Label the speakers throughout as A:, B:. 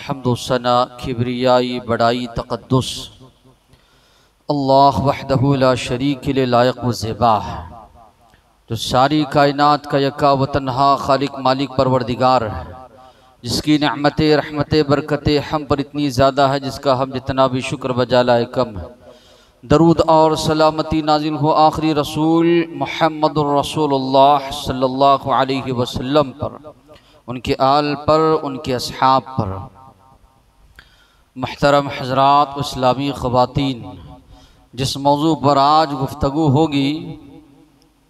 A: हम्दुसना किब्रियाई बड़ाई तक़द्दुस अल्लाह वहदहु ला शरीक ले लायक व ज़ेबा है, जो सारी कायनात का यका व तन्हा खालिक मालिक परवरदिगार है, जिसकी नेमतें रहमतें बरकतें हम पर इतनी ज़्यादा है जिसका हम जितना भी शुक्र बजा लाए कम है। दरूद और सलामती नाजिल हो आखिरी रसूल मुहम्मदुर रसूलुल्लाह सल्लल्लाहु अलैहि वसल्लम पर, उनके आल पर, उनके अस्हाब पर। मुहतरम हज़रात इस्लामी ख़वातीन, जिस मौजू पर आज गुफ्तगू होगी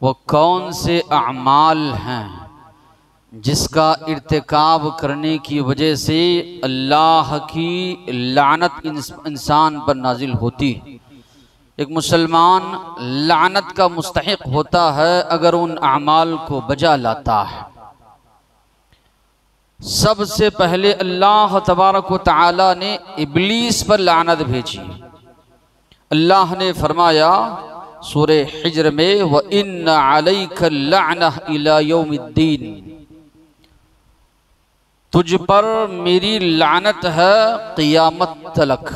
A: वो कौन से अमाल हैं जिसका इर्तिकाब करने की वजह से अल्लाह की लानत इंसान पर नाजिल होती। एक मुसलमान लानत का मुस्तहिक होता है अगर उन अमाल को बजा लाता है। सबसे पहले अल्लाह तबारक व तआला ने इब्लीस पर लानत भेजी। अल्लाह ने फरमाया सूरे हिज्र में, व इन्न अलैका लअनह इला यौमिद्दीन, तुझ पर मेरी लानत है क़ियामत तलक।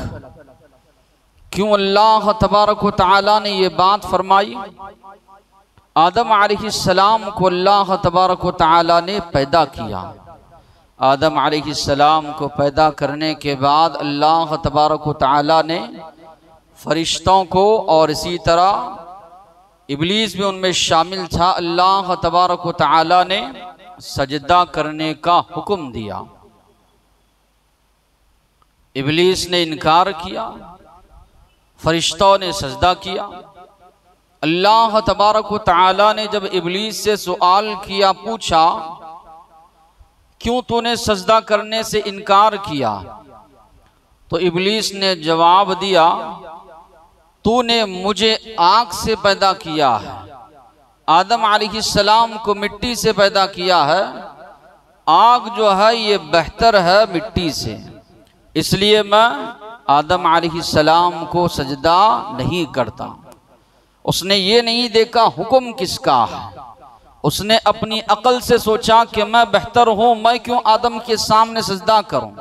A: क्यों अल्लाह तबारक व तआला ने ये बात फरमाई? आदम अलैहिस्सलाम को अल्लाह तबारक व तआला ने पैदा किया। आदम अलैहिस्सलाम को पैदा करने के बाद अल्लाह तबारक व तआला ने फरिश्तों को और इसी तरह इब्लीस भी उनमें शामिल था, अल्लाह तबारक व तआला ने सजदा करने का हुक्म दिया। इब्लीस ने इनकार किया, फरिश्तों ने सजदा किया। अल्लाह तबारक व तआला ने जब इब्लीस से सवाल किया, पूछा क्यों तूने सजदा करने से इनकार किया, तो इब्लीस ने जवाब दिया, तूने मुझे आग से पैदा किया है, आदम अलैहिस्सलाम को मिट्टी से पैदा किया है, आग जो है ये बेहतर है मिट्टी से, इसलिए मैं आदम अलैहिस्सलाम को सजदा नहीं करता। उसने ये नहीं देखा हुक्म किसका है, उसने अपनी अकल से सोचा कि मैं बेहतर हूं, मैं क्यों आदम के सामने सजदा करूं।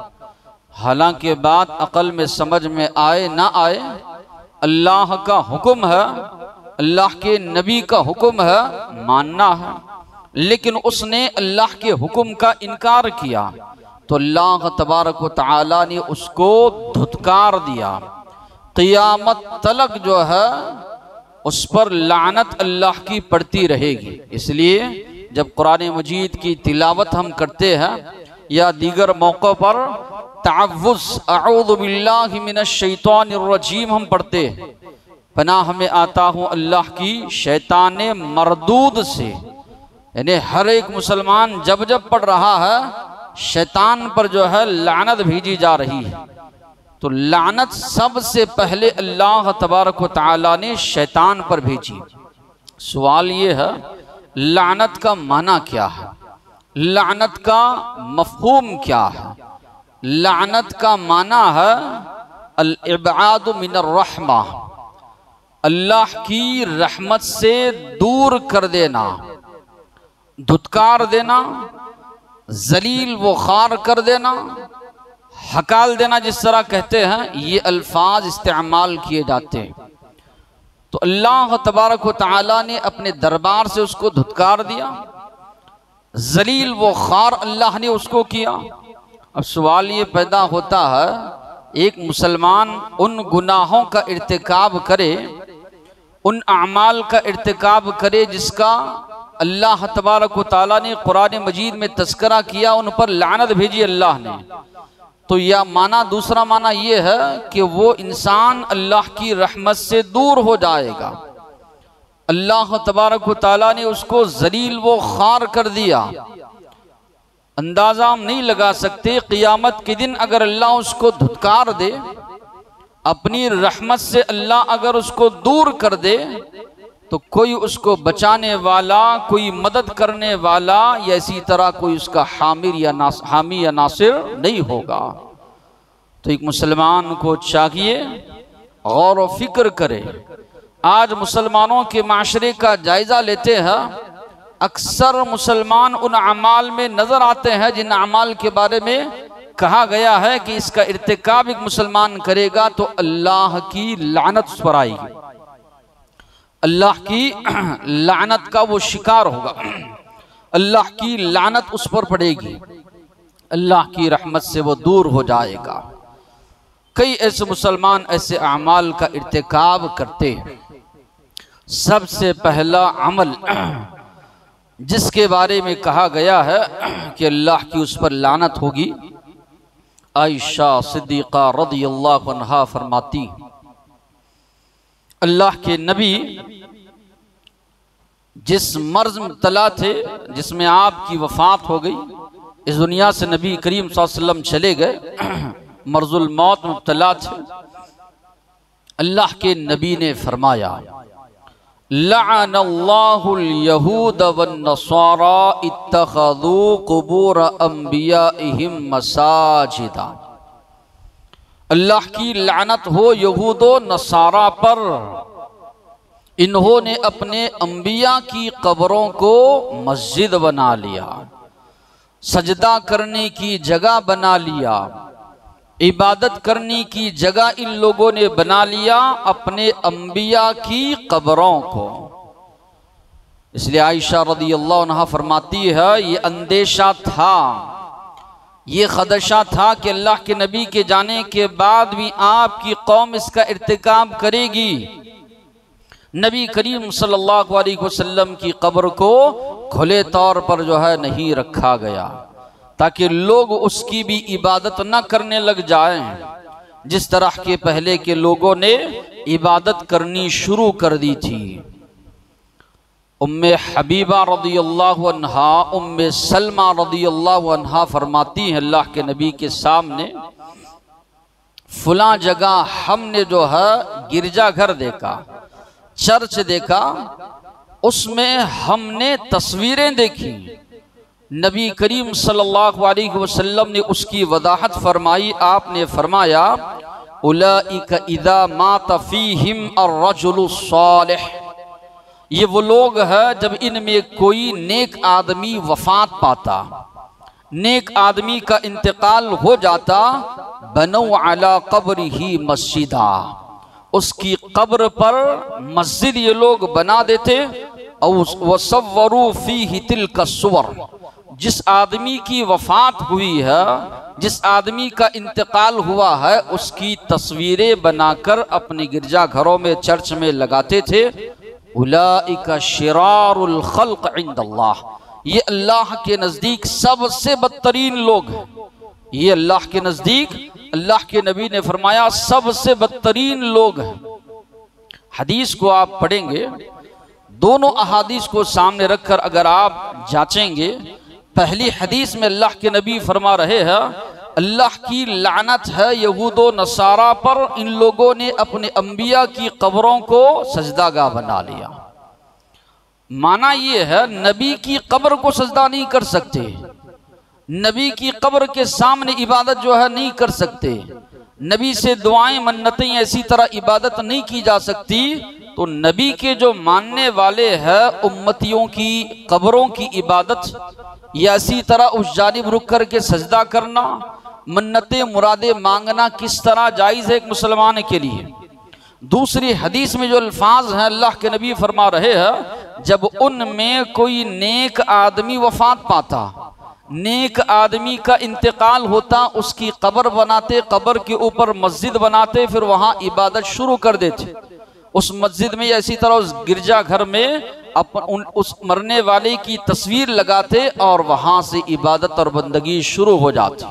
A: हालांकि बात अकल में समझ में आए ना आए, अल्लाह का हुक्म है, अल्लाह के नबी का हुक्म है, मानना है। लेकिन उसने अल्लाह के हुक्म का इनकार किया तो अल्लाह तबारक व तआला ने उसको धुतकार दिया। क़ियामत तलक जो है उस पर लानत अल्लाह की पड़ती रहेगी। इसलिए जब कुरान मजीद की तिलावत हम करते हैं या दीगर मौक़ों पर तअव्वुज़ अऊज़ु बिल्लाहि मिनश शैतानिर रजीम हम पढ़ते हैं, पनाह में आता हूँ अल्लाह की शैतान मरदूद से, यानी हर एक मुसलमान जब जब पढ़ रहा है शैतान पर जो है लानत भेजी जा रही है। तो लानत सबसे पहले अल्लाह तबारक व तआला ने शैतान पर भेजी। सवाल ये है, लानत का माना क्या है, लानत का मफ़हूम क्या है? लानत का माना है अल इबादु मिनर रहमा, अल्लाह की रहमत से दूर कर देना, धुतकार देना, जलील व खार कर देना, हकाल देना, जिस तरह कहते हैं, ये अल्फाज इस्तेमाल किए जाते हैं। तो अल्लाह तबारक व तआला ने अपने दरबार से उसको धुतकार दिया, जलील व खार अल्लाह ने उसको किया। अब सवाल ये पैदा होता है, एक मुसलमान उन गुनाहों का इर्तिकाब करे, उन अमाल का इर्तिकाब करे जिसका अल्लाह तबारक व तआला ने कुरान मजीद में तज़किरा किया, उन पर लानत भेजी अल्लाह ने। तो यह माना, दूसरा माना यह है कि वो इंसान अल्लाह की रहमत से दूर हो जाएगा। अल्लाह तबारक व तआला ने उसको जलील व खार कर दिया। अंदाजा हम नहीं लगा सकते, क़ियामत के दिन अगर अल्लाह उसको धुतकार दे, अपनी रहमत से अल्लाह अगर उसको दूर कर दे, तो कोई उसको बचाने वाला, कोई मदद करने वाला या इसी तरह कोई उसका हामी या नासिर नहीं होगा। तो एक मुसलमान को चाहिए गौर व फिक्र करे। आज मुसलमानों के माशरे का जायज़ा लेते हैं, अक्सर मुसलमान उन अमाल में नज़र आते हैं जिन अमाल के बारे में कहा गया है कि इसका इर्तिकाब एक मुसलमान करेगा तो अल्लाह की लानत उस पर आएगी, अल्लाह की लानत का वो शिकार होगा, अल्लाह की लानत उस पर पड़ेगी, अल्लाह की रहमत से वो दूर हो जाएगा। कई ऐसे मुसलमान ऐसे अमाल का इर्तिकाब करते हैं। सबसे पहला अमल जिसके बारे में कहा गया है कि अल्लाह की उस पर लानत होगी, आयशा सिद्दीक़ा रज़ियल्लाहु अन्हा फरमाती, अल्लाह के नबी जिस मर्ज में मुब्तला थे, जिसमें आपकी वफात हो गई, इस दुनिया से नबी करीम सल्लल्लाहु अलैहि वसल्लम चले गए, मर्जुल मौत में मुब्तला थे। अल्लाह के नबी ने फरमाया, लअनल्लाहुल यहूद वन नसारा इत्तखज़ू कुबूर अंबियाइहिम मसाजिदा। अल्लाह की लानत हो यहूदो नसारा पर, इन्होंने अपने अंबिया की कब्रों को मस्जिद बना लिया, सजदा करने की जगह बना लिया, इबादत करने की जगह इन लोगों ने बना लिया अपने अंबिया की कब्रों को। इसलिए आयशा रज़ियल्लाहु अन्हा फरमाती है, ये अंदेशा था, ये खदशा था कि अल्लाह के नबी के जाने के बाद भी आपकी कौम इसका इर्तिकाब करेगी। नबी करीम सल्लल्लाहु अलैहि वसल्लम की कब्र को खुले तौर पर जो है नहीं रखा गया, ताकि लोग उसकी भी इबादत न करने लग जाएं, जिस तरह के पहले के लोगों ने इबादत करनी शुरू कर दी थी। उम्मे हबीबा रज़ियल्लाहु अन्हा, उम्मे सलमा रज़ियल्लाहु अन्हा फरमाती हैं, अल्लाह के नबी के सामने फुला जगह हमने जो है गिरजाघर देखा, चर्च देखा, उसमें हमने तस्वीरें देखी। नबी करीम सल्लल्लाहु अलैहि वसल्लम ने उसकी वदाहत फरमाई। आपने फरमाया, उलाइका इदा मात फीहिम अर्रजुलु सालिह, ये वो लोग हैं जब इनमें कोई नेक आदमी वफात पाता, नेक आदमी का इंतकाल हो जाता, बनौ अला कब्रिही मस्जिदा, उसकी कब्र पर मस्जिद ये लोग बना देते। और वसव्वरू फीही तिल्का सुवर, जिस आदमी की वफात हुई है, जिस आदमी का इंतकाल हुआ है, उसकी तस्वीरें बनाकर अपने गिरजाघरों में, चर्च में लगाते थे। उलाइका शिरारुल खल्क इंदल्लाह, ये अल्लाह के नज़दीक सबसे बदतरीन लोग हैं। ये अल्लाह के नज़दीक, अल्लाह के नबी ने फरमाया, सबसे बदतरीन लोग हैं। हदीस को आप पढ़ेंगे, दोनों अहादीस को सामने रखकर अगर आप जांचेंगे, पहली हदीस में अल्लाह के नबी फरमा रहे हैं, अल्लाह की लानत है यहूदो नसारा पर, इन लोगों ने अपने अंबिया की कब्रों को सजदागाह बना लिया। माना ये है, नबी की कब्र को सजदा नहीं कर सकते, नबी की कब्र के सामने इबादत जो है नहीं कर सकते, नबी से दुआएं मन्नतें ऐसी तरह इबादत नहीं की जा सकती। तो नबी के जो मानने वाले हैं उम्मतियों की कब्रों की इबादत या इसी तरह उस जानिब रुक कर के सजदा करना, मन्नतें मुरादे मांगना किस तरह जायज़ है एक मुसलमान के लिए। दूसरी हदीस में जो अल्फाज हैं, अल्लाह के नबी फरमा रहे हैं, जब उनमें कोई नेक आदमी वफात पाता, नेक आदमी का इंतकाल होता, उसकी कब्र बनाते, कब्र के ऊपर मस्जिद बनाते, फिर वहाँ इबादत शुरू कर देते। उस मस्जिद में या इसी तरह उस गिरजाघर में उस मरने वाले की तस्वीर लगाते और वहाँ से इबादत और बंदगी शुरू हो जाती।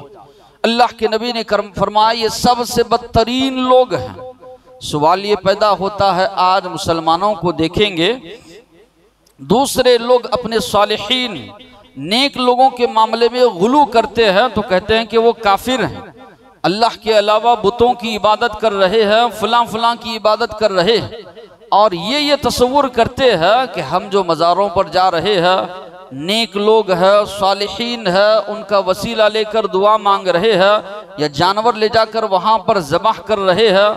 A: अल्लाह के नबी ने फरमाया, ये सबसे बदतरीन लोग हैं। सवाल ये पैदा होता है, आज मुसलमानों को देखेंगे, दूसरे लोग अपने सालिहीन नेक लोगों के मामले में गुलू करते हैं तो कहते हैं कि वो काफिर हैं, अल्लाह के अलावा बुतों की इबादत कर रहे हैं, फलां फलां की इबादत कर रहे हैं, और ये तसव्वुर करते हैं कि हम जो मज़ारों पर जा रहे हैं, नेक लोग हैं, सालिहीन हैं, उनका वसीला लेकर दुआ मांग रहे हैं, या जानवर ले जाकर वहाँ पर ज़बाह कर रहे हैं,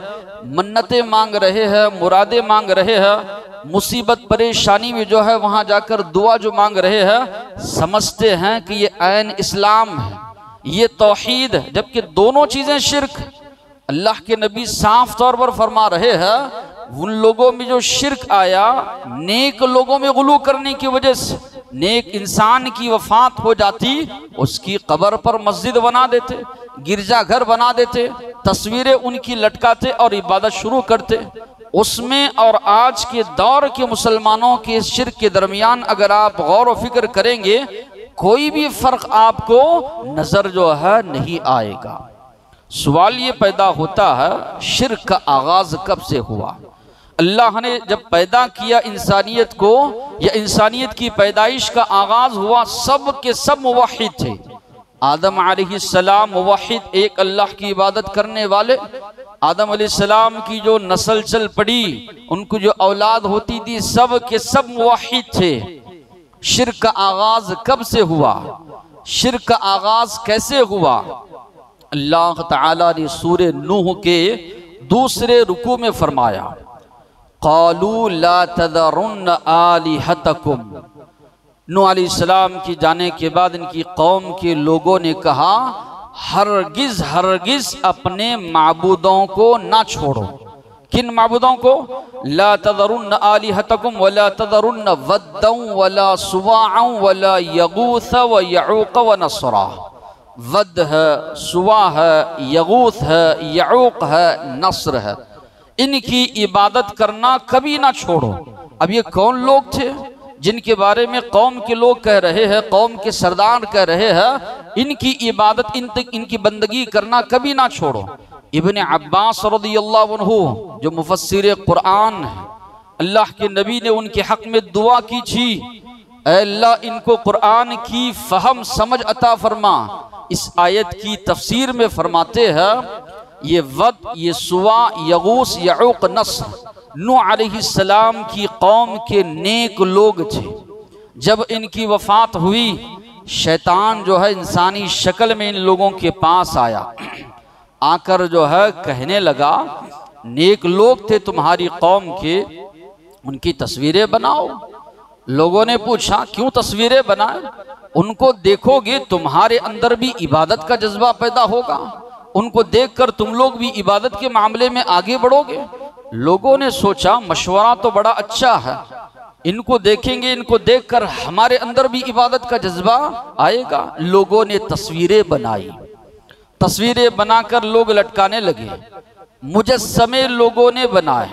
A: मन्नतें मांग रहे हैं, मुरादें मांग रहे हैं, मुसीबत परेशानी में जो है वहाँ जाकर दुआ जो मांग रहे हैं, समझते हैं कि ये ऐन इस्लाम है, ये तौहीद है, जबकि दोनों चीजें शिर्क। अल्लाह के नबी साफ तौर पर फरमा रहे हैं उन लोगों में जो शिर्क आया नेक लोगों में गुलू करने की वजह से। नेक इंसान की वफात हो जाती, उसकी कब्र पर मस्जिद बना देते, गिरजाघर बना देते, तस्वीरें उनकी लटकाते और इबादत शुरू करते। उसमें और आज के दौर के मुसलमानों के शिर्क के दरमियान अगर आप गौर व फिक्र करेंगे, कोई भी फर्क आपको नजर जो है नहीं आएगा। सवाल ये पैदा होता है शिर्क का आगाज कब से हुआ? अल्लाह ने जब पैदा किया इंसानियत को, या इंसानियत की पैदाइश का आगाज हुआ, सब के सब मुवहिद थे। आदम अलैहिस्सलाम मुवहिद, एक अल्लाह की इबादत करने वाले। आदम अलैहिस्सलाम की जो नस्ल चल पड़ी, उनको जो औलाद होती थी, सब के सब मुवहिद थे। शिर्क का आगाज कब से हुआ? शिर्क का आगाज कैसे हुआ? अल्लाह ताला ने सूरे नूह के दूसरे रुकू में फरमाया, क़ालू ला तज़रुन्न आलिहतकुम। नूह अलैहिस्सलाम की जाने के बाद इनकी कौम के लोगों ने कहा, हरगिज हरगिज अपने माबूदों को ना छोड़ो। किन माबूदों को? ला तज़रुन्न आलिहतकुम वला तज़रुन्न वद्दन वला सुवाअन वला यगूथ व यऊक व नस्रा। वद है, सुवा है, यगूथ है, यऊक है, नस्र है। इनकी इबादत करना कभी ना छोड़ो। अब ये कौन लोग थे जिनके बारे में कौम के लोग कह रहे हैं, कौम के सरदार कह रहे हैं इनकी इबादत, इनकी बंदगी करना कभी ना छोड़ो? इब्ने अब्बास रज़ियल्लाहु अन्हु जो मुफस्सिर कुरान है, अल्लाह के नबी ने उनके हक में दुआ की थी, ऐ अल्लाह इनको कुरान की फहम समझ अता फरमा। इस आयत की तफसीर में फरमाते हैं ये वद, ये सुवा, यगूस, यऊक, नस्र नूह अलैहिस्सलाम की कौम के नेक लोग थे। जब इनकी वफात हुई, शैतान जो है इंसानी शक्ल में इन लोगों के पास आया, आकर जो है कहने लगा, नेक लोग थे तुम्हारी कौम के, उनकी तस्वीरें बनाओ। लोगों ने पूछा क्यों तस्वीरें बनाए? उनको देखोगे तुम्हारे अंदर भी इबादत का जज्बा पैदा होगा, उनको देखकर तुम लोग भी इबादत के मामले में आगे बढ़ोगे। लोगों ने सोचा मशवरा तो बड़ा अच्छा है, इनको देखेंगे, इनको देखकर हमारे अंदर भी इबादत का जज्बा आएगा। लोगों ने तस्वीरें बनाई, तस्वीरें बनाकर लोग लटकाने लगे, मुजस्समे लोगों ने बनाए।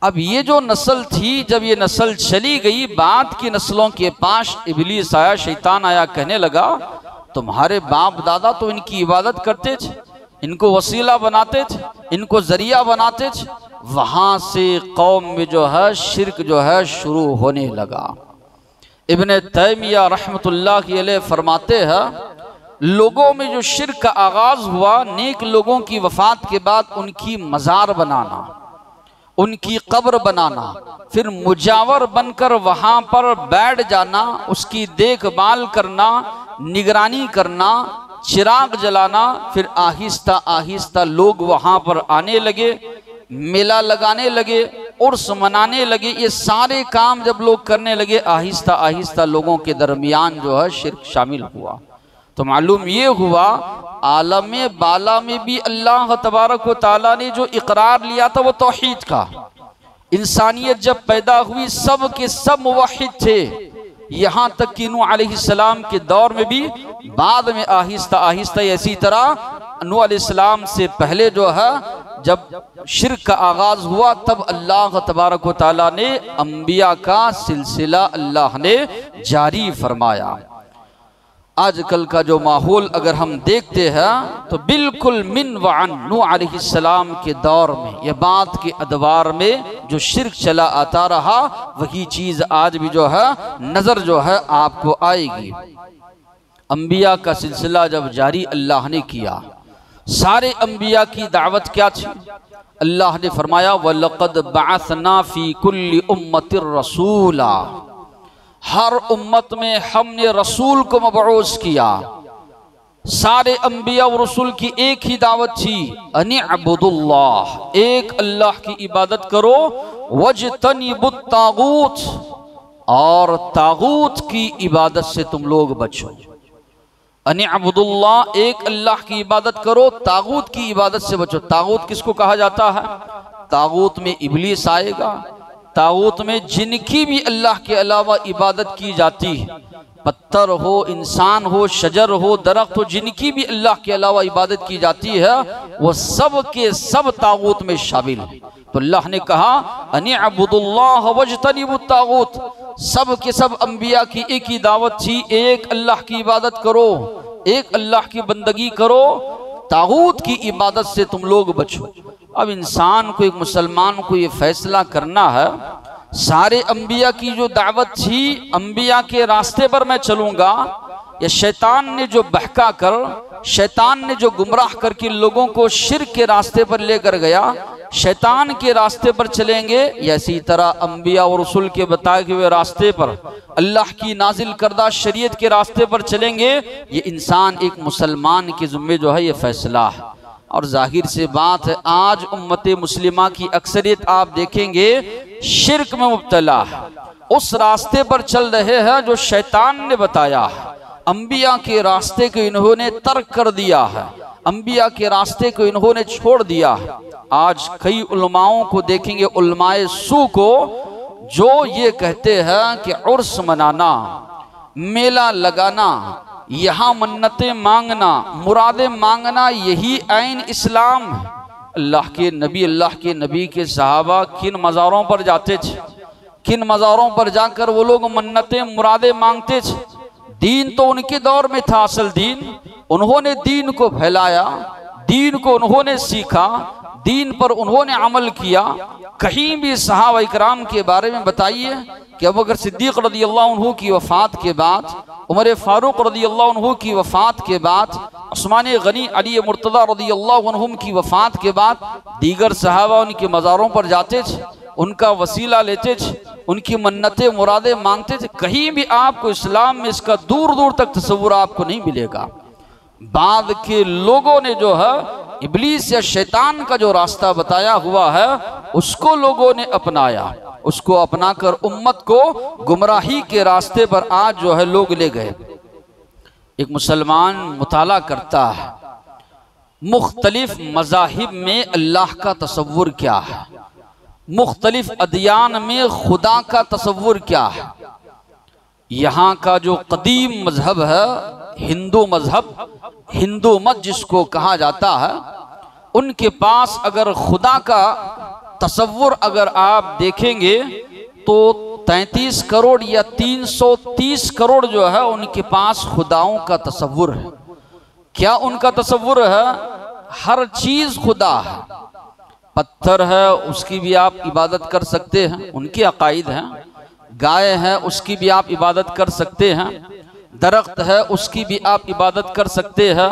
A: अब ये जो नस्ल थी, जब ये नस्ल चली गई, बाद की नस्लों के पास इब्लीस आया, शैतान आया, कहने लगा तुम्हारे बाप दादा तो इनकी इबादत करते थे, इनको वसीला बनाते थे, इनको जरिया बनाते थे। वहां से कौम में जो है शिर्क जो है शुरू होने लगा। इब्ने तैमिया रहमतुल्लाह अलैह फरमाते हैं लोगों में जो शिर्क का आगाज हुआ, नेक लोगों की वफात के बाद उनकी मज़ार बनाना, उनकी कब्र बनाना, फिर मुजावर बनकर वहां पर बैठ जाना, उसकी देखभाल करना, निगरानी करना, चिराग जलाना। फिर आहिस्ता आहिस्ता लोग वहां पर आने लगे, मेला लगाने लगे, उर्स मनाने लगे। ये सारे काम जब लोग करने लगे, आहिस्ता आहिस्ता लोगों के दरमियान जो है शिर्क शामिल हुआ। तो मालूम ये हुआ आलम बाला में भी अल्लाह तबारक व तआला ने जो इकरार लिया था वो तौहीद का। इंसानियत जब पैदा हुई सब के सब मुवहिद थे, यहाँ तक कि नूह अलैहिस्सलाम के दौर में भी बाद में आहिस्ता आहिस्ता इसी तरह नूह अलैहिस्सलाम से पहले जो है जब शिर्क का आगाज हुआ, तब अल्लाह तबारक व तआला ने अंबिया का सिलसिला अल्लाह ने जारी फरमाया। आजकल का जो माहौल अगर हम देखते हैं तो बिल्कुल मिन व अन नूह अलैहिस्सलाम के दौर में या बाद के अदवार में जो शिर्क चला आता रहा, वही चीज आज भी जो है नजर जो है आपको आएगी। अंबिया का सिलसिला जब जारी अल्लाह ने किया, सारे अंबिया की दावत क्या थी? अल्लाह ने फरमाया वलक़द बअसना फी कुल्ली उम्मतिर रसूला, हर उम्मत में हमने रसूल को मबऊस किया। सारे अंबिया और रसूल की एक ही दावत थी, अनिअबुदुल्लाह, एक अल्लाह की इबादत करो, वजतनिबुत तागूत, और तागूत की इबादत से तुम लोग बचो। अनिअबुदुल्लाह, एक अल्लाह की इबादत करो, तागूत की इबादत से बचो। तागूत किसको कहा जाता है? तागूत में इबलीस आएगा, तागूत में जिनकी भी अल्लाह के अलावा इबादत की जाती है, पत्थर हो, इंसान हो, शजर हो, दरख्त हो, जिनकी भी अल्लाह के अलावा इबादत की जाती है वो सब के सब तागूत में शामिल है। तो अल्लाह ने कहा अनिअबुदुल्लाह वज्तनिबुत तागूत, सब के सब अंबिया की एक ही दावत थी, एक अल्लाह की इबादत करो, एक अल्लाह की बंदगी करो, तागूत की इबादत से तुम लोग बचो। अब इंसान को, एक मुसलमान को ये फैसला करना है, सारे अंबिया की जो दावत थी, अंबिया के रास्ते पर मैं चलूंगा, या शैतान ने जो बहका कर, शैतान ने जो गुमराह करके लोगों को शिर्क के रास्ते पर लेकर गया, शैतान के रास्ते पर चलेंगे, या इसी तरह अंबिया और रसूल के बताए हुए रास्ते पर, अल्लाह की नाजिल करदा शरीयत के रास्ते पर चलेंगे, ये इंसान एक मुसलमान के ज़िम्मे जो है ये फैसला है। और जाहिर से बात है, आज उम्मत मुस्लिमा की अक्सरियत आप देखेंगे शिर्क में मुब्तला है, उस रास्ते पर चल रहे हैं जो शैतान ने बताया है। अंबिया के रास्ते को इन्होंने तर्क कर दिया है, अंबिया के रास्ते को इन्होंने छोड़ दिया है। आज कई उलमाओं को देखेंगे, उलमाए सू को, जो ये कहते हैं कि उर्स मनाना, मेला लगाना, यहाँ मन्नतें मांगना, मुरादें मांगना, यही ऐन इस्लाम है। अल्लाह के नबी के सहाबा किन मज़ारों पर जाते थे, किन मज़ारों पर जाकर वो लोग मन्नतें मुरादें मांगते थे। दीन तो उनके दौर में था, असल दीन, उन्होंने दीन को फैलाया, दीन को उन्होंने सीखा, दीन पर उन्होंने अमल किया। कहीं भी सहाबा इकराम के बारे में बताइए कि अबू बकर सिद्दीक़ रज़ियल्लाहु अन्हु की वफ़ात के बाद, उमर फारूक रज़ियल्लाहु अन्हु की वफ़ात के बाद, उस्मान गनी, अली मुर्तज़ा रज़ियल्लाहु अन्हुम की वफ़ात के बाद दीगर सहाबा उनके मज़ारों पर जाते थे, उनका वसीला लेते थे, उनकी मन्नतें मुरादें मांगते थे। कहीं भी आपको इस्लाम में इसका दूर दूर तक तस्वुर आपको नहीं मिलेगा। बाद के लोगों ने जो है इब्लीस या शैतान का जो रास्ता बताया हुआ है उसको लोगों ने अपनाया, उसको अपनाकर उम्मत को गुमराही के रास्ते पर आज जो है लोग ले गए। एक मुसलमान मुताला करता है मुख्तलिफ मज़ाहिब में अल्लाह का तसव्वुर क्या है, मुख्तलिफ अदियान में खुदा का तसव्वुर क्या है। यहाँ का जो कदीम मजहब है हिंदू मजहब, हिंदू मत जिसको कहा जाता है, उनके पास अगर खुदा का तसव्वुर अगर आप देखेंगे तो 33 करोड़ या 330 करोड़ जो है उनके पास खुदाओं का तसव्वुर है। क्या उनका तसव्वुर है? हर चीज खुदा है। पत्थर है उसकी भी आप इबादत कर सकते हैं, उनके अकायद हैं। गाय है उसकी भी आप इबादत कर सकते हैं, दरख्त है उसकी भी आप इबादत कर सकते हैं,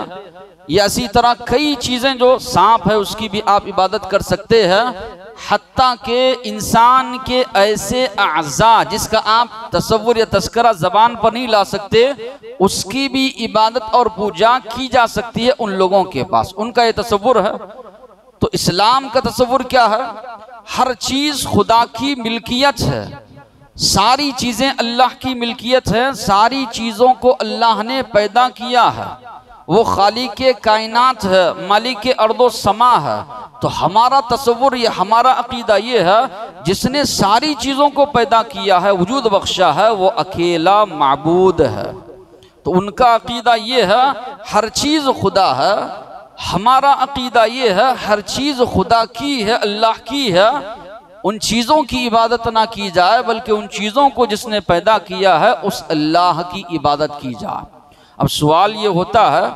A: या इसी तरह कई चीज़ें, जो सांप है उसकी भी आप इबादत कर सकते हैं। हत्ता के इंसान के ऐसे अज़ा जिसका आप तसव्वुर या तस्करा ज़बान पर नहीं ला सकते, उसकी भी इबादत और पूजा की जा सकती है उन लोगों के पास, उनका ये तसव्वुर है। तो इस्लाम का तसव्वुर क्या है? हर चीज़ खुदा की मिल्कियत है, सारी चीज़ें अल्लाह की मिल्कियत है, सारी चीज़ों को अल्लाह ने पैदा किया है, वो खालिक कायनात है, मालिक अर्दो समा है। तो हमारा तसव्वुर या हमारा अकीदा ये है, जिसने सारी चीज़ों को पैदा किया है, वजूद बख्शा है, वो अकेला माबूद है। तो उनका अकीदा ये है हर चीज़ खुदा है, हमारा अकीदा ये है हर चीज़ खुदा की है, अल्लाह की है। उन चीज़ों की इबादत ना की जाए बल्कि उन चीज़ों को जिसने पैदा किया है उस अल्लाह की इबादत की जाए। अब सवाल ये होता है,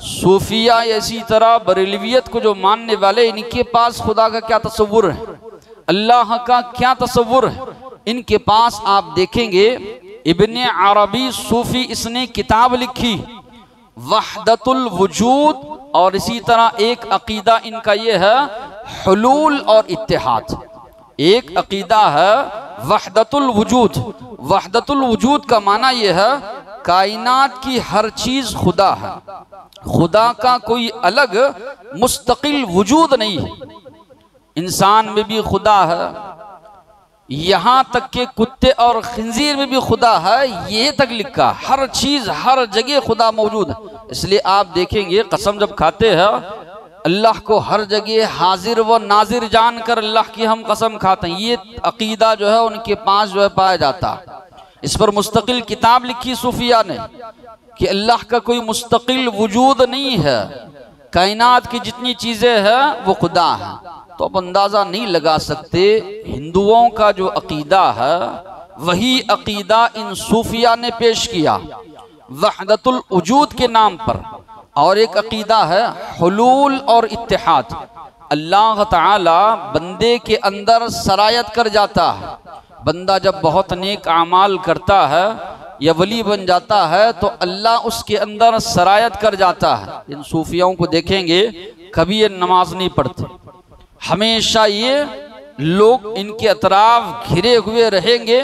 A: सूफिया इसी तरह बरेलवियत को जो मानने वाले, इनके पास खुदा का क्या तसव्वुर है, अल्लाह का क्या तसव्वुर है? इनके पास आप देखेंगे इब्ने अरबी सूफी, इसने किताब लिखी वहदतुल वजूद, और इसी तरह एक अकीदा इनका ये है हुलूल और इत्तिहाद। एक अकीदा है वहदतुल वजूद। वहदतुल वजूद का माना यह है कायनात की हर चीज खुदा है, खुदा का कोई अलग मुस्तकिल वजूद नहीं है। इंसान में भी खुदा है, यहाँ तक के कुत्ते और खिंजीर में भी खुदा है, ये तक लिखा। हर चीज हर जगह खुदा मौजूद है। इसलिए आप देखेंगे कसम जब खाते हैं अल्लाह को हर जगह हाजिर व नाजिर जानकर अल्लाह की हम कसम खाते हैं। ये अकीदा जो है उनके पास जो है पाया जाता है। इस पर मुस्तकिल किताब लिखी सूफिया ने कि अल्लाह का कोई मुस्तकिल वजूद नहीं है, कायनात की जितनी चीजें हैं वो खुदा है। तो अब अंदाजा नहीं लगा सकते हिंदुओं का जो अकीदा है वही अकीदा इन सूफिया ने पेश किया वहदतुल वजूद के नाम पर। और एक अकीदा है हुलूल और इत्तिहाद। अल्लाह ताला बंदे के अंदर सरायत कर जाता है। बंदा जब बहुत नेक आमाल करता है या वली बन जाता है तो अल्लाह उसके अंदर सरायत कर जाता है। इन सूफियों को देखेंगे कभी ये नमाज नहीं पढ़ते, हमेशा ये लोग इनके अतराफ घिरे हुए रहेंगे,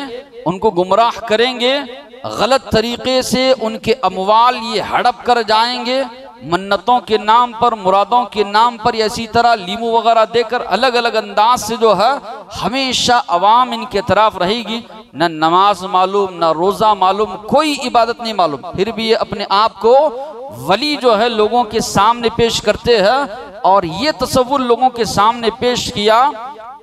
A: उनको गुमराह करेंगे, गलत तरीके से उनके अमवाल ये हड़प कर जाएंगे, मन्नतों के नाम पर, मुरादों के नाम पर, इसी तरह लीमू वगैरह देकर अलग अलग अंदाज से जो है हमेशा अवाम इनके तरफ रहेगी। न नमाज मालूम, न रोज़ा मालूम, कोई इबादत नहीं मालूम, फिर भी ये अपने आप को वली जो है लोगों के सामने पेश करते हैं। और ये तसव्वुर लोगों के सामने पेश किया,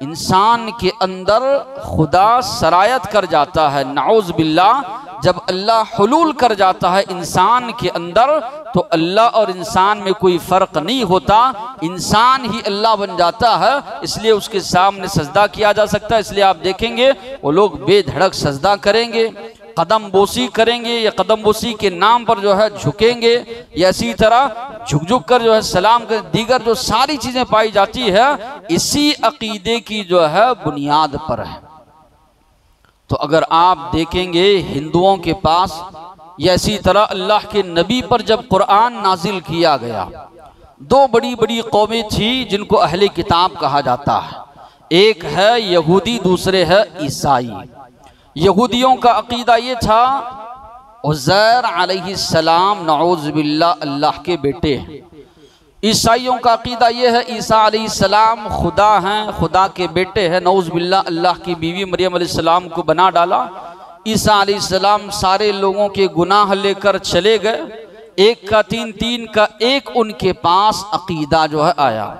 A: इंसान के अंदर खुदा सरायत कर जाता है। नाउज़ बिल्लाह, जब अल्लाह हुलूल कर जाता है इंसान के अंदर तो अल्लाह और इंसान में कोई फ़र्क नहीं होता, इंसान ही अल्लाह बन जाता है। इसलिए उसके सामने सजदा किया जा सकता है। इसलिए आप देखेंगे वो लोग बेधड़क सजदा करेंगे, कदम बोसी करेंगे या कदम बोसी के नाम पर जो है झुकेंगे, या इसी तरह झुक झुक कर जो है सलाम कर, दीगर जो सारी चीज़ें पाई जाती है इसी अकीदे की जो है बुनियाद पर है। तो अगर आप देखेंगे हिंदुओं के पास या इसी तरह अल्लाह के नबी पर जब कुरान नाजिल किया गया, दो बड़ी बड़ी कौमें थी जिनको अहले किताब कहा जाता है। एक है यहूदी, दूसरे है ईसाई। यहूदियों का अकीदा ये था उज़ैर अलैहिस्सलाम नऊज़ बिल्लाह अल्लाह के बेटे हैं। ईसाइयों का अकीदा ये है ईसा अलैहिस्सलाम खुदा हैं, खुदा के बेटे हैं, नऊज़ बिल्लाह अल्लाह की बीवी मरियम अलैहिस्सलाम को बना डाला। ईसा अलैहिस्सलाम सारे लोगों के गुनाह लेकर चले गए, एक का तीन, तीन का एक उनके पास अकीदा जो है आया।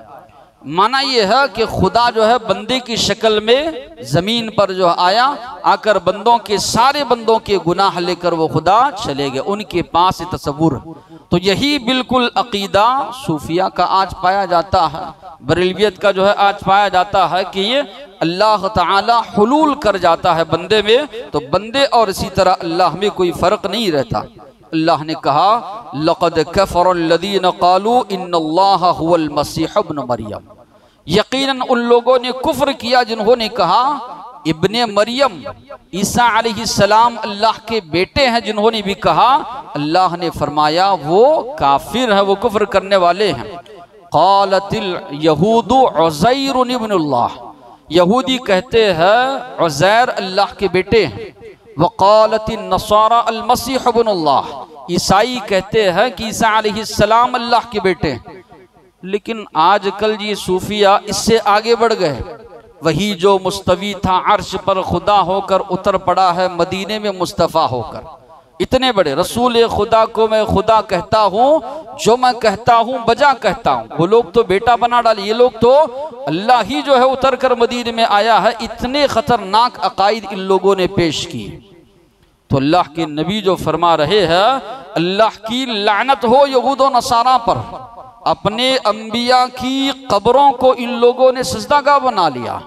A: माना यह है कि खुदा जो है बंदे की शक्ल में जमीन पर जो आया, आकर बंदों के सारे बंदों के गुनाह लेकर वो खुदा चले गए, उनके पास तसव्वुर। तो यही बिल्कुल अकीदा सूफिया का आज पाया जाता है, बरेलवियत का जो है आज पाया जाता है कि ये अल्लाह ताला हुलूल कर जाता है बंदे में, तो बंदे और इसी तरह अल्लाह में कोई फ़र्क नहीं रहता। अल्लाह ने कहा लक़द कफ़रल्लज़ीन क़ालू इन्नल्लाह हुवल मसीह इब्न मरियम, यकीनन उन लोगों ने कुफ्र किया जिन्होंने कहा इब्ने मरियम ईसा अलैहिस्सलाम अल्लाह के बेटे हैं। जिन्होंने भी कहा अल्लाह ने फरमाया वो काफिर है, वो कुफ्र करने वाले हैं। क़ालतिल यहूदु उज़ैर इब्नुल्लाह, यहूदी कहते हैं उज़ैर अल्लाह के बेटे हैं। वक़ालतिन नसारा अल मसीह इब्नुल्लाह, ईसाई कहते हैं कि ईसा अलैहिस्सलाम अल्लाह के बेटे हैं। लेकिन आजकल ये सूफिया इससे आगे बढ़ गए। वही जो मुस्तवी था अर्श पर खुदा होकर उतर पड़ा है मदीने में मुस्तफ़ा होकर। इतने बड़े रसूल खुदा को मैं खुदा कहता हूँ, जो मैं कहता हूँ बजा कहता हूँ। वो लोग तो बेटा बना डाले, ये लोग तो अल्लाह ही जो है उतर कर मदीने में आया है। इतने खतरनाक अकायद इन लोगों ने पेश किए। तो अल्लाह के नबी जो फरमा रहे हैं अल्लाह की लानत हो यहूद व नसारा पर, अपने अंबिया की कब्रों को इन लोगों ने सजदागाह बना लिया।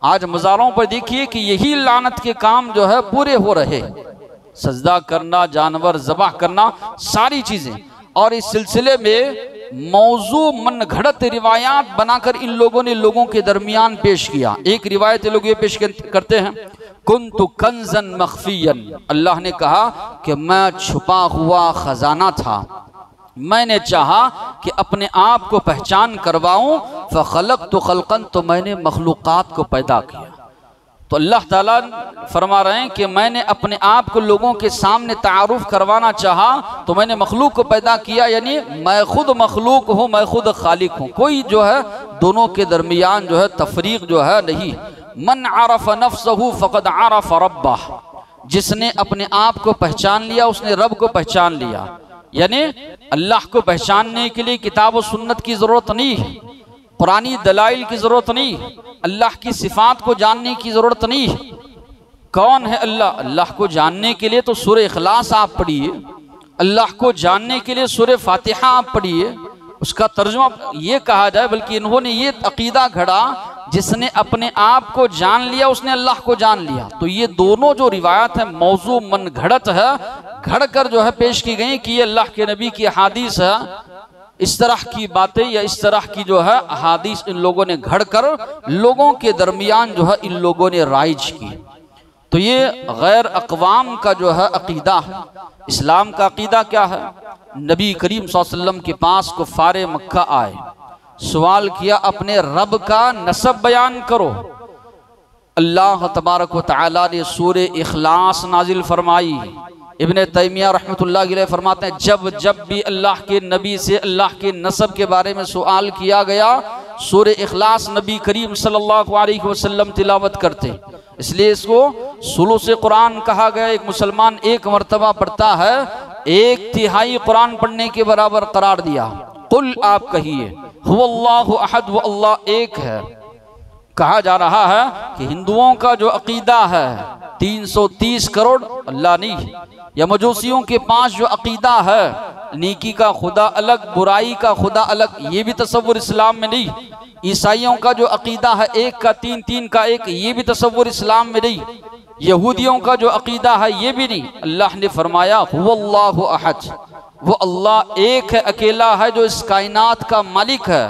A: आज मज़ारों पर देखिए कि यही लानत के काम जो है पूरे हो रहे, सजदा करना, जानवर ज़बह करना, सारी चीज़ें। और इस सिलसिले में मौजू मन घड़त रिवायात बनाकर इन लोगों ने लोगों के दरमियान पेश किया। एक रिवायत लोग ये पेश करते हैं कुन्तु कंज़न मख्फियन, अल्लाह ने कहा कि मैं छुपा हुआ खजाना था, मैंने चाहा कि अपने आप को पहचान करवाऊं। फ़ख़लक़तु ख़ल्क़न, तो मैंने मखलूक़ात को पैदा किया। तो अल्लाह ताला फरमा रहे हैं कि मैंने अपने आप को लोगों के सामने तारुफ करवाना चाहा तो मैंने मखलूक को पैदा किया। यानी मैं खुद मखलूक हूँ, मैं खुद खालिक हूँ। कोई जो है दोनों के दरमियान जो है तफरीक जो है नहीं। मन आरफ नफ्सहू फ़क़द आरफ रब्बह, जिसने अपने आप को पहचान लिया उसने रब को पहचान लिया। यानी अल्लाह को पहचानने के लिए किताब और सुन्नत की ज़रूरत नहीं है, कुरानी दलाइल की ज़रूरत नहीं, अल्लाह की सिफ़ात को जानने की ज़रूरत नहीं। कौन है अल्लाह? अल्लाह को जानने के लिए तो सूरह इखलास आप पढ़िए, अल्लाह को जानने के लिए सूरह फातिहा आप पढ़िए। उसका तर्जुमा ये कहा जाए, बल्कि इन्होंने ये अकीदा घड़ा, जिसने अपने आप को जान लिया उसने अल्लाह को जान लिया। तो ये दोनों जो रिवायत है मौजू मन घड़त है, घड़ कर जो है पेश की गई कि ये अल्लाह के नबी की अहादीस है। इस तरह की बातें या इस तरह की जो है अहादीस इन लोगों ने घड़ कर लोगों के दरमियान जो है इन लोगों ने राइज की। तो ये गैर अक़वाम का जो है अकीदा है। इस्लाम का अकीदा क्या है? नबी करीम सल्लल्लाहु अलैहि वसल्लम के पास कुफ़ारे मक्का आए, सवाल किया अपने रब का नसब बयान करो। अल्लाह तबारक व तआला ने सूरे इखलास नाजिल फरमाई। इब्ने तैमिया रहमतुल्लाह अलैह फरमाते हैं, जब जब भी अल्लाह के नबी से अल्लाह के नसब के बारे में सवाल किया गया, सूरे इखलास नबी करीम सल्लल्लाहु अलैहि वसल्लम तिलावत करते। इसलिए इसको सुलूस कुरान कहा गया। एक मुसलमान एक मर्तबा पढ़ता है, 1/3 कुरान पढ़ने के बराबर करार दिया। कुल आप कहिए हुवल्लाहु अहद, वो अल्लाह एक है। कहा जा रहा है कि हिंदुओं का जो अकीदा है 330 करोड़ अल्लाह नहीं, या मजूसियों के पास जो अकीदा है नेकी का खुदा अलग बुराई का खुदा अलग, ये भी तसव्वुर इस्लाम में नहीं। ईसाइयों का जो अकीदा है 1 का 3, 3 का 1, ये भी तसव्वुर इस्लाम में नहीं। यहूदियों का जो अकीदा है ये भी नहीं। अल्लाह ने फरमाया हुवल्लाहु अहद, वो अल्लाह एक है, अकेला है, जो इस कायनात का मालिक है,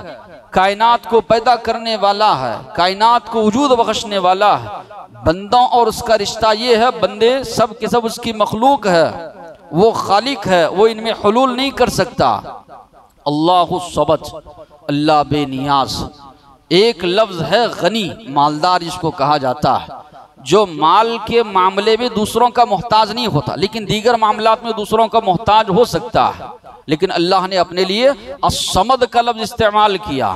A: कायनात को पैदा करने वाला है, कायनात को वजूद बख्शने वाला है। बंदों और उसका रिश्ता ये है, बंदे सब के सब उसकी मखलूक है, वो खालिक है, वो इनमें हुलूल नहीं कर सकता। अल्लाहु समद, अल्लाह बेनियाज। एक लफ्ज है गनी, मालदार जिसको कहा जाता है, जो माल के मामले में दूसरों का मोहताज नहीं होता, लेकिन दीगर मामलात में दूसरों का मोहताज हो सकता है। लेकिन अल्लाह ने अपने लिए असमद का लफ्ज इस्तेमाल किया,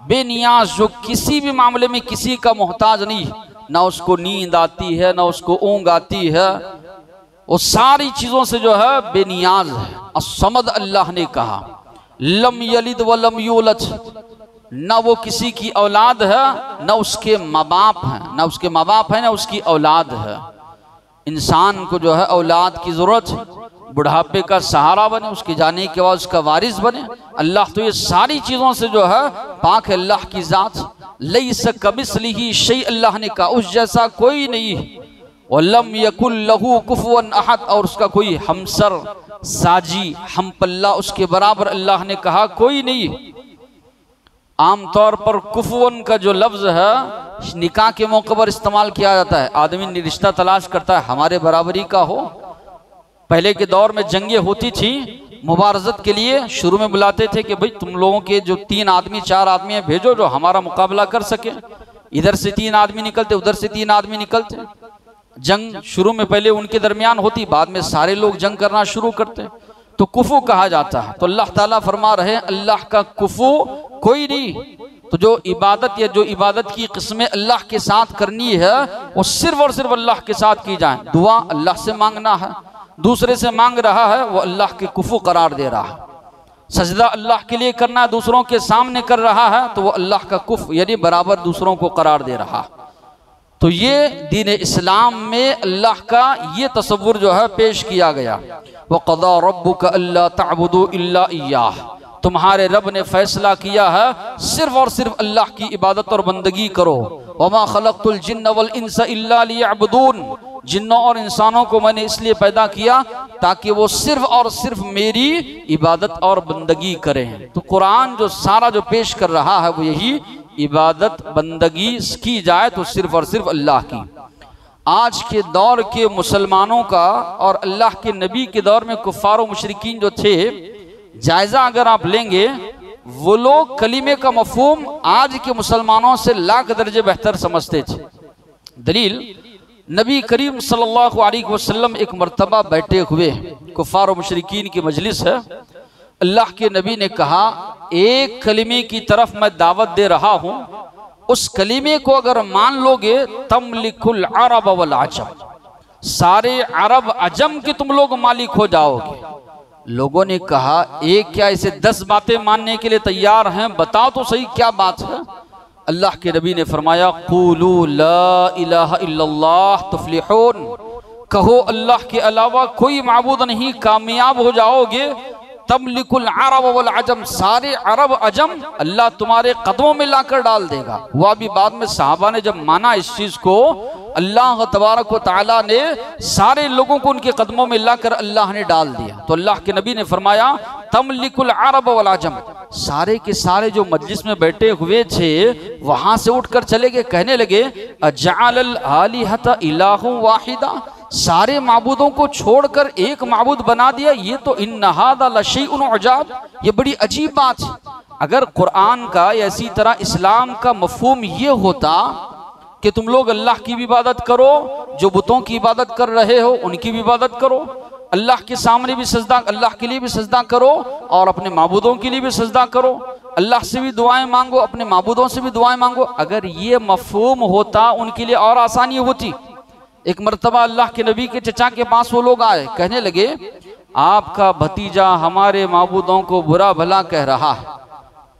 A: बेनियाज, जो किसी भी मामले में किसी का मोहताज नहीं, ना उसको नींद आती है ना उसको ऊँग आती है, वो सारी चीज़ों से जो है बेनियाज है। असमद अल्लाह ने कहा। लम यलिद व लम यूलद, ना वो किसी की औलाद है ना उसके माँ बाप हैं, ना उसके माँ बाप है ना उसकी औलाद है। इंसान को जो है औलाद की ज़रूरत है, बुढ़ापे का सहारा बने, उसके जाने के बाद उसका वारिस बने। अल्लाह तो ये सारी चीज़ों से जो है पाक है। अल्लाह की ज़ात लैसा कमिस्लिही शै, अल्लाह ने कहा उस जैसा कोई नहीं। वलम यकुल लहू कुफुवन अहद, और उसका कोई हमसर साजी हमपल्ला उसके बराबर अल्लाह ने कहा कोई नहीं। आमतौर पर कुफुवन का जो लफ्ज है निकाह के मौके पर इस्तेमाल किया जाता है। आदमी रिश्ता तलाश करता है हमारे बराबरी का हो। पहले के दौर में जंगें होती थी मुबारजत के लिए, शुरू में बुलाते थे कि भाई तुम लोगों के जो 3 आदमी 4 आदमी हैं भेजो जो हमारा मुकाबला कर सके। इधर से 3 आदमी निकलते, उधर से 3 आदमी निकलते। जंग शुरू में पहले उनके दरमियान होती, बाद में सारे लोग जंग करना शुरू करते, तो कुफू कहा जाता है। तो अल्लाह ताला फरमा रहे हैं अल्लाह का कुफू कोई नहीं। तो जो इबादत या जो इबादत की किस्में अल्लाह के साथ करनी है वो सिर्फ और सिर्फ अल्लाह के साथ की जाए। दुआ अल्लाह से मांगना है, दूसरे से मांग रहा है वो अल्लाह के कुफू करार दे रहा है। सजदा अल्लाह के लिए करना है, दूसरों के सामने कर रहा है तो वो अल्लाह का कुफ यानी बराबर दूसरों को करार दे रहा है। तो ये दीन इस्लाम में अल्लाह का ये तसव्वुर जो है पेश किया गया। वक़ज़ा रब्बुका अल्ला तअबुदू इल्ला इय्याह, तुम्हारे रब ने फैसला किया है सिर्फ और सिर्फ अल्लाह की इबादत और बंदगी करो। वमा खलक़तुल जिन्न वल इंसा इल्ला लियअबुदून, जिन्नों और इंसानों को मैंने इसलिए पैदा किया ताकि वो सिर्फ और सिर्फ मेरी इबादत और बंदगी करें। तो कुरान जो सारा जो पेश कर रहा है वो यही इबादत बंदगी की जाए तो सिर्फ और सिर्फ अल्लाह की। आज के दौर के मुसलमानों का और अल्लाह के नबी के दौर में कुफ़ार और मुशरिकीन जो थे, जायज़ा अगर आप लेंगे वो लोग कलीमे का मफ़हूम आज के मुसलमानों से लाख दर्जे बेहतर समझते थे। दलील नबी करीम सल्लल्लाहु अलैहि वसल्लम एक मर्तबा बैठे हुए, कुफ़ार और मुशरिकीन की मजलिस है, अल्लाह के नबी ने कहा एक कलीमे की तरफ मैं दावत दे रहा हूं, उस कलीमे को अगर मान लोगे तमलिकुल अरब वल अजम, सारे अरब अजम के तुम लोग मालिक हो जाओगे। लोगों ने कहा एक क्या, इसे 10 बातें मानने के लिए तैयार हैं, बताओ तो सही क्या बात है। अल्लाह के नबी ने फरमाया क़ूलू ला इलाहा इल्लल्लाह तुफ्लिहून, कहो अल्लाह के अलावा कोई माबूद नहीं, कामयाब हो जाओगे। तमलिकुल अरब वल अजम, सारे अरब अजम अल्लाह तुम्हारे कदमों में लाकर डाल देगा। वह भी बाद में सहाबा ने जब माना इस चीज को, अल्लाह तबारक व तआला ने सारे लोगों को उनके कदमों में लाकर अल्लाह ने डाल दिया। तो अल्लाह के नबी ने फरमाया तमलिकुल अरब वल अजम, सारे के सारे जो मजलिस में बैठे हुए थे वहां से उठकर चले गए, कहने लगे अजअलल आलिहता इलाहुन वाहिदा, सारे माबूदों को छोड़कर एक माबूद बना दिया, ये तो इन्ना हादा लशैउन उजाब, ये बड़ी अजीब बात है। अगर कुरान का या इसी तरह इस्लाम का मफहूम ये होता कि तुम लोग अल्लाह की भी इबादत करो, जो बुतों की इबादत कर रहे हो उनकी भी इबादत करो, अल्लाह के सामने भी सजदा, अल्लाह के लिए भी सजदा करो और अपने माबूदों के लिए भी सजदा करो, अल्लाह से भी दुआएं मांगो, अपने माबूदों से भी दुआएं मांगो, अगर ये मफहूम होता उनके लिए और आसानी होती। एक मर्तबा अल्लाह के नबी के चचा के पास वो लोग आए, कहने लगे आपका भतीजा हमारे माबूदों को बुरा भला कह रहा है,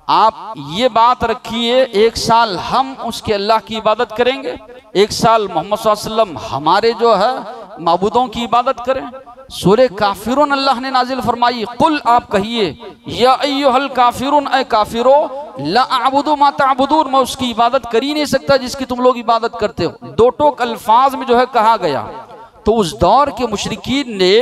A: आप ये बात रखिए 1 साल हम उसके अल्लाह की इबादत करेंगे, 1 साल मोहम्मद सल्लल्लाहु अलैहि वसल्लम हमारे जो है माबूदों की इबादत करें। सूरे काफिरून अल्लाह ने नाजिल फरमाई, कुल आप कहिए या अय्युहल काफिरून, ए काफिरो ला अअबुदु मा तअबुदून, मैं उसकी इबादत कर ही नहीं सकता जिसकी तुम लोग इबादत करते हो। 2 टोक अल्फाज में जो है कहा गया। तो उस दौर के मुशरिकीन ने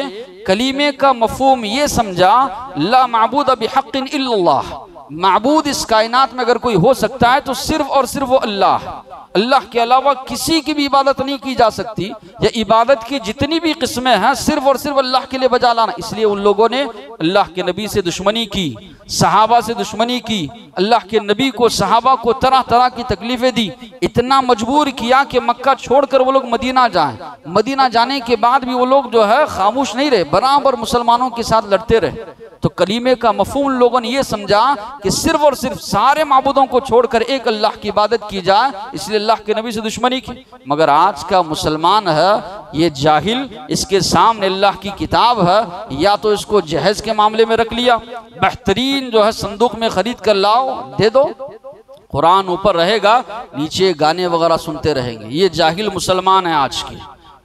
A: कलीमे का मफहूम ये समझा ला माबूद बिहक्किन इल्लल्लाह, माबूद इस कायनात में अगर कोई हो सकता है तो सिर्फ और सिर्फ वो अल्लाह, अल्लाह के अलावा किसी की भी इबादत नहीं की जा सकती, या इबादत की जितनी भी किस्में हैं सिर्फ और सिर्फ अल्लाह के लिए बजा लाना। इसलिए उन लोगों ने अल्लाह के नबी से दुश्मनी की, सहाबा से दुश्मनी की, अल्लाह के नबी को सहाबा को तरह तरह की तकलीफें दी, इतना मजबूर किया कि मक्का छोड़कर वो लोग मदीना जाएं। मदीना जाने के बाद भी वो लोग जो है खामोश नहीं रहे, बराबर मुसलमानों के साथ लड़ते रहे। तो कलीमे का मफहूम लोगों ने यह समझा कि सिर्फ और सिर्फ सारे माबूदों को छोड़कर एक अल्लाह की इबादत की जाए, इसलिए अल्लाह के नबी से दुश्मनी की। मगर आज का मुसलमान है ये जाहिल, इसके सामने अल्लाह की किताब है, या तो इसको जहेज के मामले में रख लिया, बेहतरीन जो है संदूक में खरीद कर लाओ दे दो, कुरान ऊपर रहेगा, नीचे गाने वगैरह सुनते रहेंगे। ये जाहिल मुसलमान है आज के,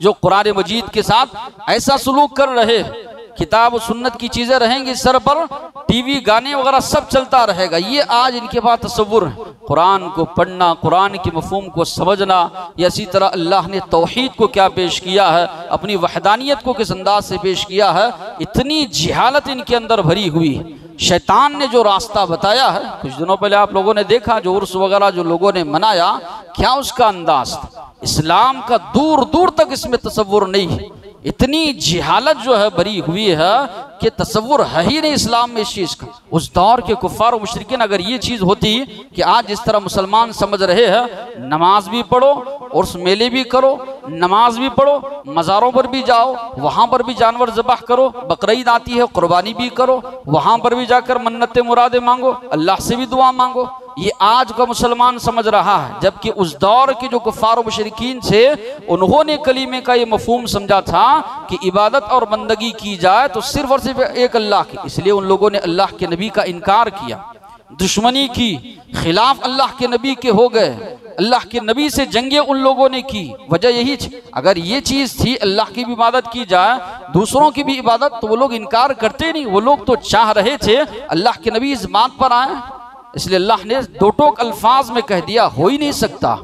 A: जो कुरान मजीद के साथ ऐसा सलूक कर रहे हैं। किताब और सुन्नत की चीजें रहेंगी सर पर, टीवी गाने वगैरह सब चलता रहेगा। ये आज इनके पास तसव्वुर है। कुरान को पढ़ना, कुरान के मफहूम को समझना, या इसी तरह अल्लाह ने तौहीद को क्या पेश किया है, अपनी वहदानियत को किस अंदाज से पेश किया है, इतनी जिहालत इनके अंदर भरी हुई है। शैतान ने जो रास्ता बताया है, कुछ दिनों पहले आप लोगों ने देखा जो उर्स वगैरह जो लोगों ने मनाया, क्या उसका अंदाज था, इस्लाम का दूर दूर तक इसमें तसव्वुर नहीं है। इतनी जिहालत जो है भरी हुई है कि तसव्वुर है ही नहीं इस्लाम में इस चीज का। उस दौर के कुफ्फार और मुशरिकीन अगर ये चीज होती कि आज जिस तरह मुसलमान समझ रहे हैं, नमाज भी पढ़ो, उर्स मेले भी करो, नमाज भी पढ़ो, मज़ारों पर भी जाओ, वहां पर भी जानवर ज़बाह करो, बकरीद आती है कुर्बानी भी करो, वहां पर भी जाकर मन्नतें मुरादें मांगो, अल्लाह से भी दुआ मांगो, ये आज का मुसलमान समझ रहा है। जबकि उस दौर के जो कुफ्फार और मुशरिकीन थे, उन्होंने कलीमे का ये मफहूम समझा था कि इबादत और बंदगी की जाए तो सिर्फ और सिर्फ एक अल्लाह की। इसलिए उन लोगों ने अल्लाह के नबी का इनकार किया, दुश्मनी की, खिलाफ अल्लाह के नबी के हो गए, अल्लाह के नबी से जंगे उन लोगों ने की। वजह यही थी, अगर ये चीज थी अल्लाह की भी इबादत की जाए, दूसरों की भी इबादत, तो वो लोग इनकार करते नहीं। वो लोग तो चाह रहे थे अल्लाह के नबी इस बात पर आए, इसलिए अल्लाह ने 2 टोक अल्फाज में कह दिया, हो ही नहीं सकता।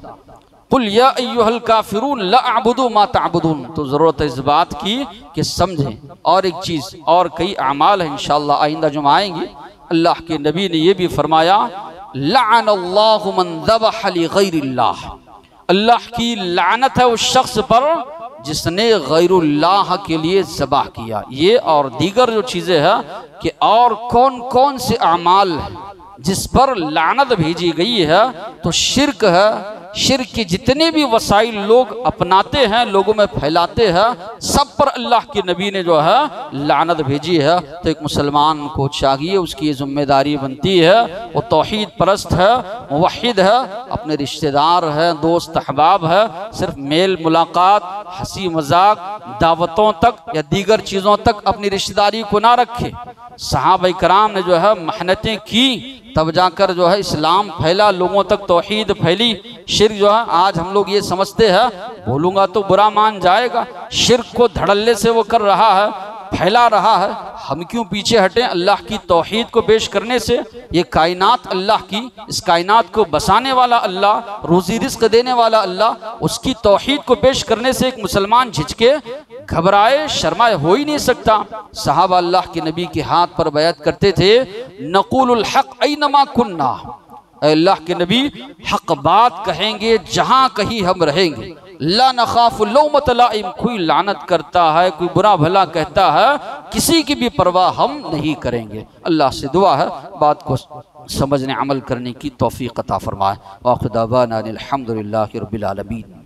A: कुल या अय्युहल काफिरून ला अअबुदु मा तअबुदून। तो जरूरत है इस बात की कि समझें। और एक चीज, और कई अमाल है इंशाअल्लाह आइंदा जुमा आएंगे। अल्लाह के नबी ने यह भी फरमाया, लअनल्लाहु मन ज़बह लिगैरिल्लाह, अल्लाह की लानत है उस शख्स पर जिसने गैरुल्लाह के लिए ज़बाह किया। ये और दीगर जो चीजें हैं कि और कौन कौन से अमाल जिस पर लानत भेजी गई है, तो शिर्क है, शिर्क के जितने भी वसाइल लोग अपनाते हैं, लोगों में फैलाते हैं, सब पर अल्लाह के नबी ने जो है लानत भेजी है। तो एक मुसलमान को चाहिए, उसकी जिम्मेदारी बनती है, वो तौहीद परस्त है, मुवहिद है, अपने रिश्तेदार है, दोस्त अहबाब है, सिर्फ मेल मुलाकात, हंसी मजाक, दावतों तक या दीगर चीज़ों तक अपनी रिश्तेदारी को ना रखे। सहाबा कराम ने जो है मेहनतें की, तब जाकर जो है इस्लाम फैला, लोगों तक तौहीद फैली। शिर्क जो है आज हम लोग ये समझते हैं, बोलूँगा तो बुरा मान जाएगा, शिर्क को धड़ल्ले से वो कर रहा है, फैला रहा है। हम क्यों पीछे हटें अल्लाह की तौहीद को पेश करने से? ये कायनात अल्लाह की, इस कायनात को बसाने वाला अल्लाह, रोजी रिस्क देने वाला अल्लाह, उसकी तौहीद को पेश करने से एक मुसलमान झिझके, घबराए, शर्माए हो ही नहीं सकता। सहाबा अल्लाह के नबी के हाथ पर बैत करते थे, नक़ूलुल हक़ ऐनमा कुन्ना, अल्लाह के नबी हक बात कहेंगे जहां कहीं हम रहेंगे। ला नखाफु लौमत लाइम, कोई लानत करता है, कोई बुरा भला कहता है, किसी की भी परवाह हम नहीं करेंगे। अल्लाह से दुआ है बात को समझने अमल करने की तौफीक अता फरमाए। व आखिर दावाना अनिल हम्दुलिल्लाहि रब्बिल आलमीन।